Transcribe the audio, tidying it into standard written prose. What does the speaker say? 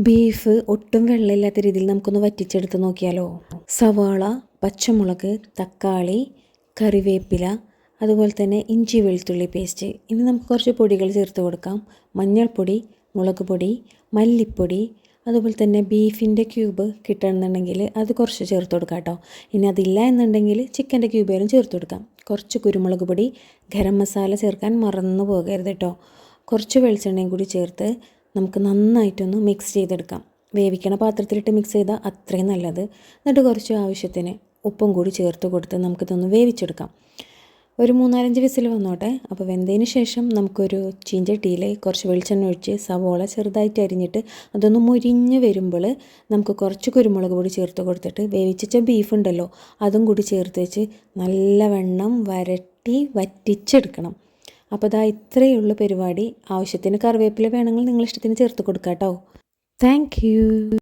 Beef ഒട്ടും വെള്ളമില്ലാത്ത രീതിയിൽ നമുക്കൊന്ന് വറ്റിച്ചെടുത്ത് നോക്കിയാലോ. സവാള, പച്ചമുളക്, തക്കാളി, കറിവേപ്പില, അതുപോലെ തന്നെ ഇഞ്ചി വെളുത്തുള്ളി പേസ്റ്റ്. ഇനി നമുക്ക് കുറച്ച് പൊടികൾ ചേർത്ത് കൊടുക്കാം. മഞ്ഞൾപ്പൊടി, മുളക് പൊടി, മല്ലിപ്പൊടി, അതുപോലെ തന്നെ ബീഫിൻ്റെ ക്യൂബ് കിട്ടണമെന്നുണ്ടെങ്കിൽ അത് കുറച്ച് ചേർത്ത് കൊടുക്കാം കേട്ടോ. ഇനി അതില്ല എന്നുണ്ടെങ്കിൽ ചിക്കൻ്റെ ക്യൂബുകളും ചേർത്ത് കൊടുക്കാം. കുറച്ച് കുരുമുളക് പൊടി, ഗരം മസാല ചേർക്കാൻ മറന്നു പോകരുത് കേട്ടോ. കുറച്ച് വെളിച്ചെണ്ണയും കൂടി ചേർത്ത് നമുക്ക് നന്നായിട്ടൊന്ന് മിക്സ് ചെയ്തെടുക്കാം. വേവിക്കണ പാത്രത്തിലിട്ട് മിക്സ് ചെയ്താൽ അത്രയും നല്ലത്. എന്നിട്ട് കുറച്ച് ആവശ്യത്തിന് ഉപ്പും കൂടി ചേർത്ത് കൊടുത്ത് നമുക്കിതൊന്ന് വേവിച്ചെടുക്കാം. ഒരു 3-4 വിസിൽ വന്നോട്ടെ. അപ്പോൾ വെന്തതിന് ശേഷം നമുക്കൊരു ചീഞ്ചട്ടിയിൽ കുറച്ച് വെളിച്ചെണ്ണ ഒഴിച്ച് സവോള ചെറുതായിട്ട് അരിഞ്ഞിട്ട് അതൊന്ന് മുരിഞ്ഞ് വരുമ്പോൾ നമുക്ക് കുറച്ച് കുരുമുളക് പൊടി ചേർത്ത് കൊടുത്തിട്ട് വേവിച്ച ബീഫ് ഉണ്ടല്ലോ അതും കൂടി ചേർത്ത് വെച്ച് നല്ലവണ്ണം വറ്റിച്ചെടുക്കണം. അപ്പോൾ ഇതാ ഇത്രയേ ഉള്ളൂ പരിപാടി. ആവശ്യത്തിന് കറിവേപ്പില വേണമെങ്കിൽ നിങ്ങളിഷ്ടത്തിന് ചേർത്ത് കൊടുക്കാം കേട്ടോ. Thank you.